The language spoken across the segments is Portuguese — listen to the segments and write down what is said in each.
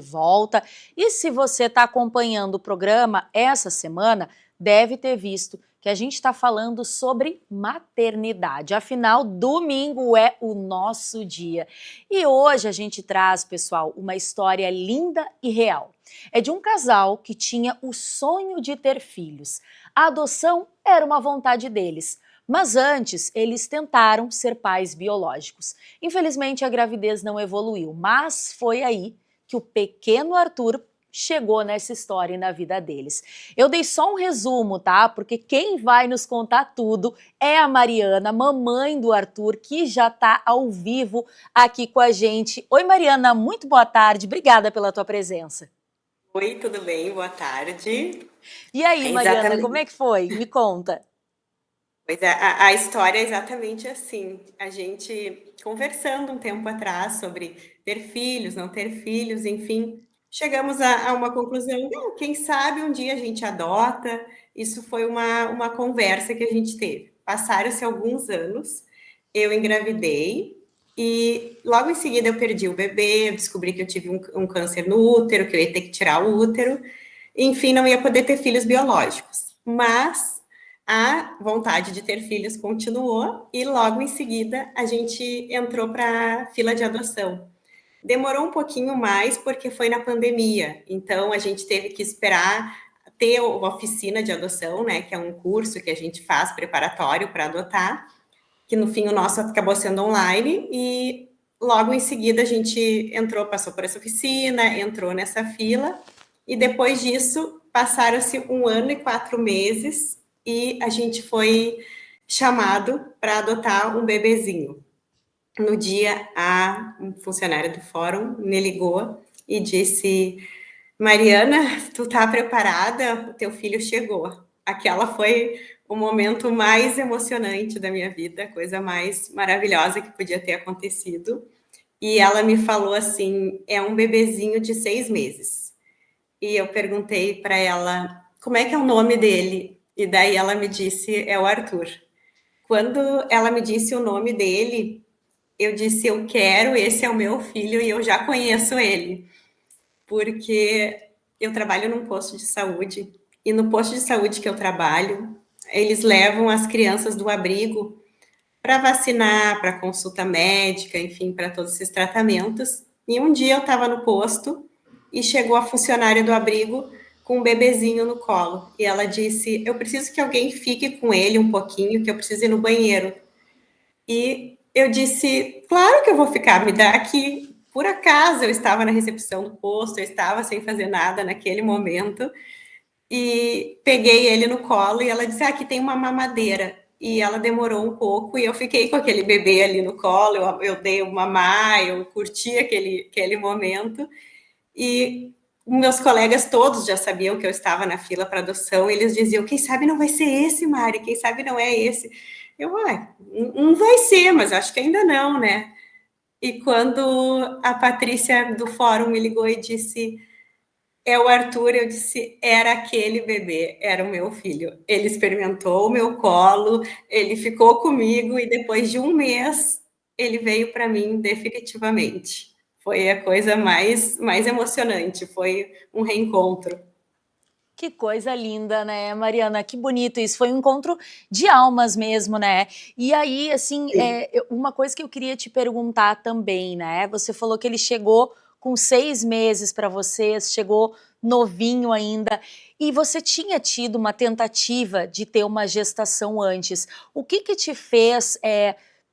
volta. E se você está acompanhando o programa essa semana, deve ter visto que a gente está falando sobre maternidade. Afinal, domingo é o nosso dia. E hoje a gente traz, pessoal, uma história linda e real. É de um casal que tinha o sonho de ter filhos. A adoção era uma vontade deles. Mas antes, eles tentaram ser pais biológicos. Infelizmente, a gravidez não evoluiu, mas foi aí que o pequeno Arthur chegou nessa história e na vida deles. Eu dei só um resumo, tá? Porque quem vai nos contar tudo é a Mariana, mamãe do Arthur, que já tá ao vivo aqui com a gente. Oi, Mariana, muito boa tarde. Obrigada pela tua presença. Oi, tudo bem? Boa tarde. E aí, É Mariana, como é exatamente. que foi? Me conta. Pois é, a história é exatamente assim. A gente conversando um tempo atrás sobre ter filhos, não ter filhos, enfim, chegamos a uma conclusão. Não, quem sabe um dia a gente adota. Isso foi uma conversa que a gente teve. Passaram-se alguns anos, eu engravidei e logo em seguida eu perdi o bebê, eu descobri que eu tive um câncer no útero, que eu ia ter que tirar o útero. Enfim, não ia poder ter filhos biológicos. Mas a vontade de ter filhos continuou e logo em seguida a gente entrou para a fila de adoção. Demorou um pouquinho mais porque foi na pandemia, então a gente teve que esperar ter uma oficina de adoção, né, que é um curso que a gente faz preparatório para adotar, que no fim o nosso acabou sendo online e logo em seguida a gente entrou, passou por essa oficina, entrou nessa fila e depois disso passaram-se 1 ano e 4 meses e a gente foi chamado para adotar um bebezinho. No dia, um funcionário do fórum me ligou e disse: Mariana, tu tá preparada? O teu filho chegou. Aquela foi o momento mais emocionante da minha vida, a coisa mais maravilhosa que podia ter acontecido. E ela me falou assim: é um bebezinho de 6 meses. E eu perguntei para ela como é que é o nome dele. E daí ela me disse: é o Arthur. Quando ela me disse o nome dele, eu disse: eu quero, esse é o meu filho e eu já conheço ele. Porque eu trabalho num posto de saúde e no posto de saúde que eu trabalho, eles levam as crianças do abrigo para vacinar, para consulta médica, enfim, para todos esses tratamentos. E um dia eu estava no posto e chegou a funcionária do abrigo com um bebezinho no colo. E ela disse: eu preciso que alguém fique com ele um pouquinho, que eu preciso ir no banheiro. E eu disse: claro que eu vou ficar, me dá aqui. Por acaso eu estava na recepção do posto, eu estava sem fazer nada naquele momento e peguei ele no colo e ela disse: aqui tem uma mamadeira. E ela demorou um pouco e eu fiquei com aquele bebê ali no colo, eu dei o mamar, eu curti aquele momento. E meus colegas todos já sabiam que eu estava na fila para adoção, e eles diziam: quem sabe não vai ser esse, Mari, quem sabe não é esse. Eu, não vai ser, mas acho que ainda não, né? E quando a Patrícia do fórum me ligou e disse: é o Arthur, eu disse: era aquele bebê, era o meu filho. Ele experimentou o meu colo, ele ficou comigo e depois de um mês ele veio para mim definitivamente. Foi a coisa mais emocionante, foi um reencontro. Que coisa linda, né, Mariana? Que bonito isso. Foi um encontro de almas mesmo, né? E aí, assim, uma coisa que eu queria te perguntar também, né? Você falou que ele chegou com 6 meses para vocês, chegou novinho ainda, e você tinha tido uma tentativa de ter uma gestação antes. O que que te fez,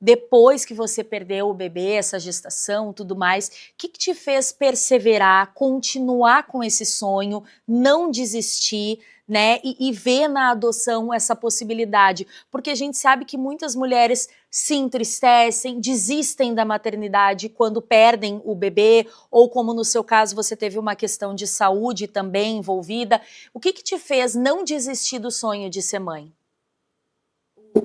depois que você perdeu o bebê, essa gestação, tudo mais, o que que te fez perseverar, continuar com esse sonho, não desistir, né, e ver na adoção essa possibilidade? Porque a gente sabe que muitas mulheres se entristecem, desistem da maternidade quando perdem o bebê, ou como no seu caso você teve uma questão de saúde também envolvida. O que que te fez não desistir do sonho de ser mãe?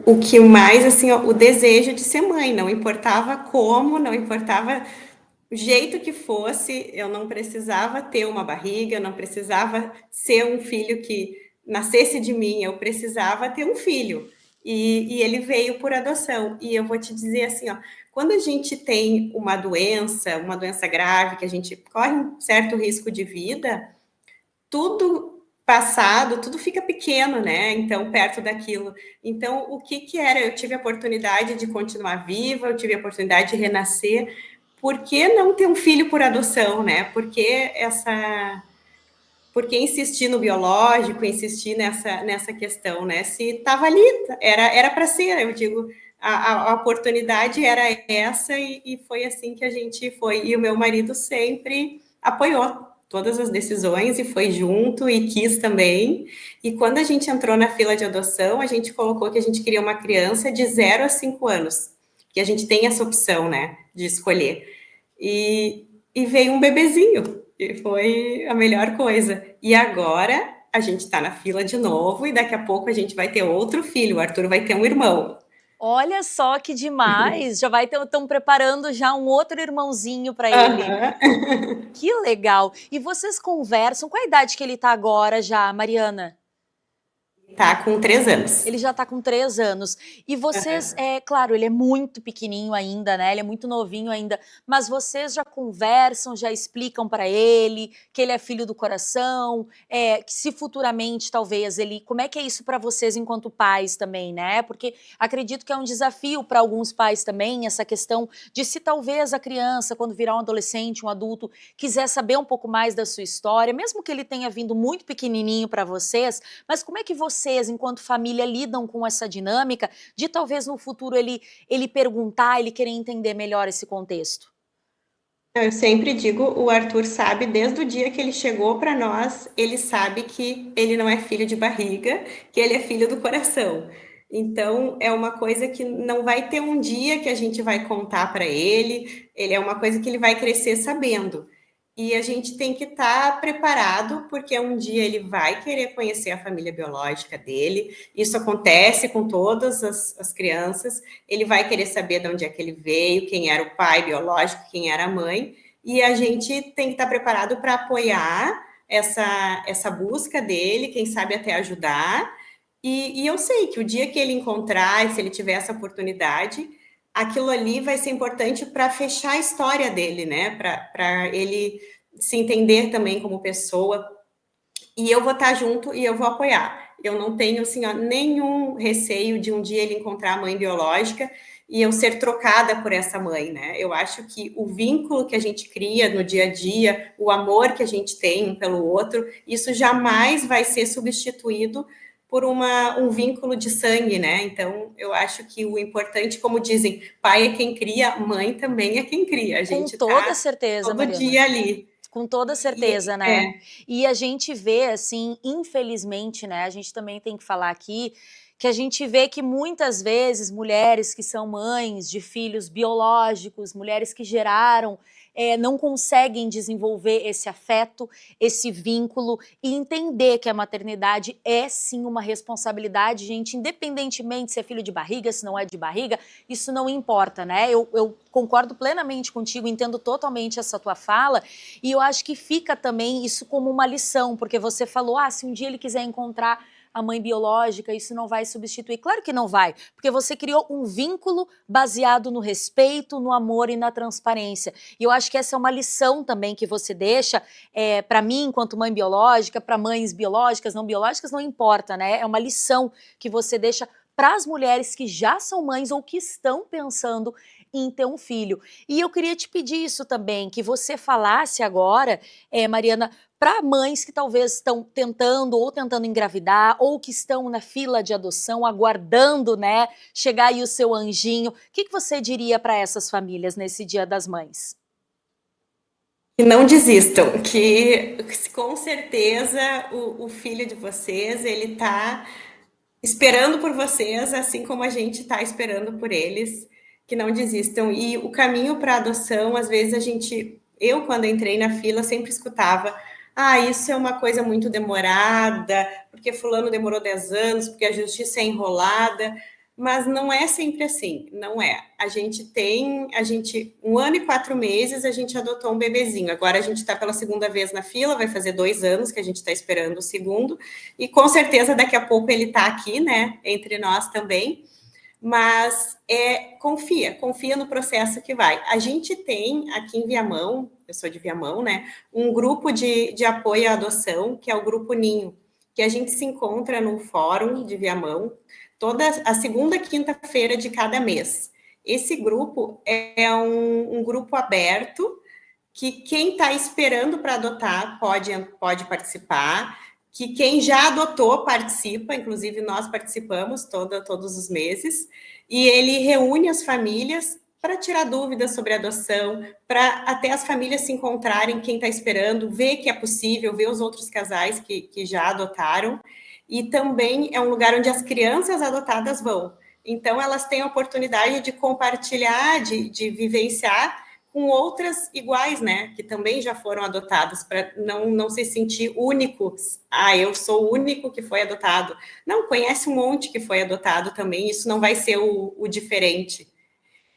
O que mais, assim, ó, o desejo de ser mãe, não importava como, não importava o jeito que fosse, eu não precisava ter uma barriga, eu não precisava ser um filho que nascesse de mim, eu precisava ter um filho. E ele veio por adoção. E eu vou te dizer assim, ó, quando a gente tem uma doença grave, que a gente corre um certo risco de vida, tudo passado, tudo fica pequeno, né? Então, perto daquilo. Então, o que que era? Eu tive a oportunidade de continuar viva, eu tive a oportunidade de renascer. Por que não ter um filho por adoção, né? Por que insistir no biológico, insistir nessa questão, né? Se estava ali, era para ser, eu digo, a oportunidade era essa e foi assim que a gente foi. E o meu marido sempre apoiou todas as decisões e foi junto e quis também. E quando a gente entrou na fila de adoção, a gente colocou que a gente queria uma criança de 0 a 5 anos, que a gente tem essa opção, né, de escolher. E veio um bebezinho, e foi a melhor coisa. E agora a gente está na fila de novo, e daqui a pouco a gente vai ter outro filho, o Arthur vai ter um irmão. Olha só que demais! Já estão preparando já um outro irmãozinho para ele. Uhum. Que legal! E vocês conversam? Qual a idade que ele está agora já, Mariana? Tá com 3 anos. Ele já está com 3 anos. E vocês, claro, ele é muito pequenininho ainda, né? Ele é muito novinho ainda. Mas vocês já conversam, já explicam para ele que ele é filho do coração, que se futuramente talvez ele, como é que é isso para vocês enquanto pais também, né? Porque acredito que é um desafio para alguns pais também essa questão de se talvez a criança, quando virar um adolescente, um adulto, quiser saber um pouco mais da sua história, mesmo que ele tenha vindo muito pequenininho para vocês, mas como é que vocês, enquanto família, lidam com essa dinâmica de talvez no futuro ele perguntar, ele querer entender melhor esse contexto? Eu sempre digo, o Arthur sabe, desde o dia que ele chegou para nós, ele sabe que ele não é filho de barriga, que ele é filho do coração. Então, é uma coisa que não vai ter um dia que a gente vai contar para ele é uma coisa que ele vai crescer sabendo. E a gente tem que estar preparado, porque um dia ele vai querer conhecer a família biológica dele. Isso acontece com todas as crianças. Ele vai querer saber de onde é que ele veio, quem era o pai biológico, quem era a mãe. E a gente tem que estar preparado para apoiar essa busca dele, quem sabe até ajudar. E eu sei que o dia que ele encontrar, se ele tiver essa oportunidade, aquilo ali vai ser importante para fechar a história dele, né? Para ele se entender também como pessoa. E eu vou estar junto e eu vou apoiar. Eu não tenho assim, ó, nenhum receio de um dia ele encontrar a mãe biológica e eu ser trocada por essa mãe, né? Eu acho que o vínculo que a gente cria no dia a dia, o amor que a gente tem um pelo outro, isso jamais vai ser substituído por um vínculo de sangue, né? Então, eu acho que o importante, como dizem, pai é quem cria, mãe também é quem cria. A Com gente toda tá certeza, todo Mariana. dia ali. Com toda certeza, né? E a gente vê, assim, infelizmente, né? A gente também tem que falar aqui que a gente vê que muitas vezes mulheres que são mães de filhos biológicos, mulheres que geraram, não conseguem desenvolver esse afeto, esse vínculo e entender que a maternidade é sim uma responsabilidade, gente, independentemente se é filho de barriga, se não é de barriga, isso não importa, né? Eu concordo plenamente contigo, entendo totalmente essa tua fala e eu acho que fica também isso como uma lição, porque você falou, se um dia ele quiser encontrar a mãe biológica, isso não vai substituir. Claro que não vai, porque você criou um vínculo baseado no respeito, no amor e na transparência. E eu acho que essa é uma lição também que você deixa para mim, enquanto mãe biológica, para mães biológicas, não importa, né? É uma lição que você deixa para as mulheres que já são mães ou que estão pensando em ter um filho. E eu queria te pedir isso também, que você falasse agora, Mariana, para mães que talvez estão tentando engravidar ou que estão na fila de adoção, aguardando, né, chegar aí o seu anjinho. O que você diria para essas famílias nesse Dia das Mães? Que não desistam, que com certeza o filho de vocês, ele tá esperando por vocês, assim como a gente está esperando por eles, que não desistam. E o caminho para a adoção, às vezes eu quando entrei na fila sempre escutava, isso é uma coisa muito demorada, porque fulano demorou 10 anos, porque a justiça é enrolada, mas não é sempre assim, não é. A gente 1 ano e 4 meses, a gente adotou um bebezinho. Agora a gente está pela segunda vez na fila, vai fazer 2 anos que a gente está esperando o segundo, e com certeza daqui a pouco ele está aqui, né, entre nós também. mas confia no processo que vai. A gente tem aqui em Viamão, eu sou de Viamão, né, um grupo de apoio à adoção, que é o Grupo Ninho, que a gente se encontra no fórum de Viamão, toda a segunda quinta-feira de cada mês. Esse grupo é um grupo aberto, que quem está esperando para adotar pode participar, que quem já adotou participa, inclusive nós participamos todos os meses, e ele reúne as famílias para tirar dúvidas sobre adoção, para até as famílias se encontrarem, quem está esperando, ver que é possível, ver os outros casais que já adotaram, e também é um lugar onde as crianças adotadas vão. Então, elas têm a oportunidade de compartilhar, de vivenciar com outras iguais, né, que também já foram adotadas, para não se sentir únicos. Ah, eu sou o único que foi adotado. Não, conhece um monte que foi adotado também, isso não vai ser o diferente.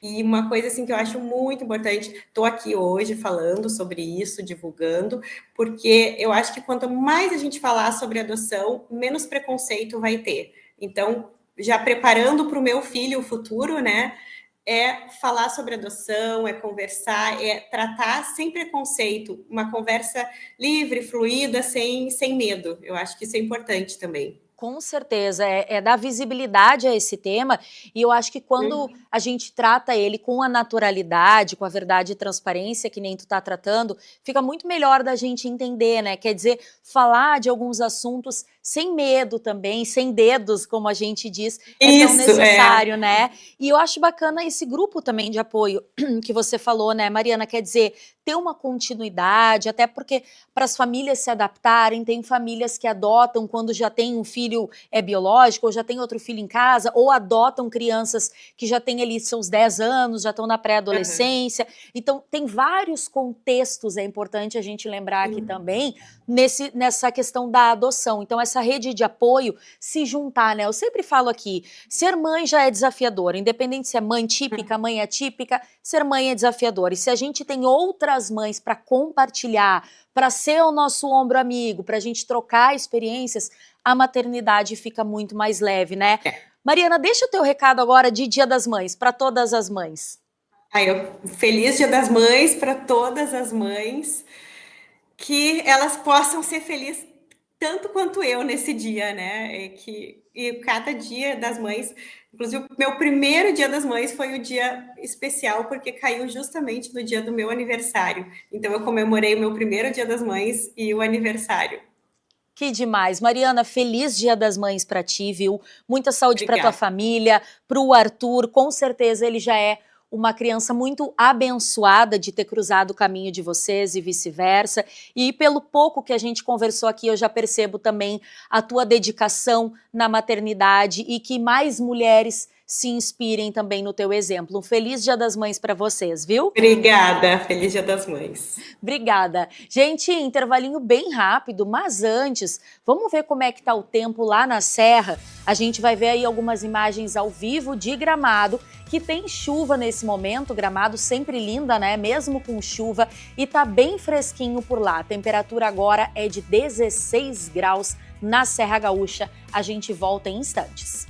E uma coisa assim que eu acho muito importante, estou aqui hoje falando sobre isso, divulgando, porque eu acho que quanto mais a gente falar sobre adoção, menos preconceito vai ter. Então, já preparando para o meu filho o futuro, né? É falar sobre adoção, é conversar, é tratar sem preconceito, uma conversa livre, fluida, sem medo. Eu acho que isso é importante também. Com certeza, é dar visibilidade a esse tema, e eu acho que quando a gente trata ele com a naturalidade, com a verdade e transparência, que nem tu tá tratando, fica muito melhor da gente entender, né? Quer dizer, falar de alguns assuntos sem medo também, sem dedos, como a gente diz, é tão Isso, necessário, né? E eu acho bacana esse grupo também de apoio que você falou, né, Mariana? Quer dizer, ter uma continuidade, até porque para as famílias se adaptarem, tem famílias que adotam quando já tem um filho biológico, ou já tem outro filho em casa, ou adotam crianças que já têm ali seus 10 anos, já estão na pré-adolescência. Então, tem vários contextos, é importante a gente lembrar aqui também, nessa questão da adoção. Então, essa rede de apoio se juntar, né? Eu sempre falo aqui, ser mãe já é desafiador, independente se é mãe típica, mãe atípica, ser mãe é desafiador. E se a gente tem outras mães para compartilhar, para ser o nosso ombro amigo, para a gente trocar experiências, a maternidade fica muito mais leve, né? Mariana, deixa o teu recado agora de Dia das Mães, para todas as mães. Feliz Dia das Mães para todas as mães, que elas possam ser felizes tanto quanto eu nesse dia, né? E cada dia das mães, inclusive o meu primeiro Dia das Mães foi o dia especial, porque caiu justamente no dia do meu aniversário. Então eu comemorei o meu primeiro Dia das Mães e o aniversário. Que demais. Mariana, feliz Dia das Mães para ti, viu? Muita saúde para tua Obrigada. família, para o Arthur. Com certeza ele já é uma criança muito abençoada de ter cruzado o caminho de vocês e vice-versa. E pelo pouco que a gente conversou aqui, eu já percebo também a tua dedicação na maternidade e que mais mulheres se inspirem também no teu exemplo. Um feliz Dia das Mães para vocês, viu? Obrigada. Feliz Dia das Mães. Obrigada. Gente, intervalinho bem rápido, mas antes, vamos ver como é que tá o tempo lá na Serra. A gente vai ver aí algumas imagens ao vivo de Gramado, que tem chuva nesse momento, Gramado sempre linda, né? Mesmo com chuva, e tá bem fresquinho por lá. A temperatura agora é de 16 graus na Serra Gaúcha. A gente volta em instantes.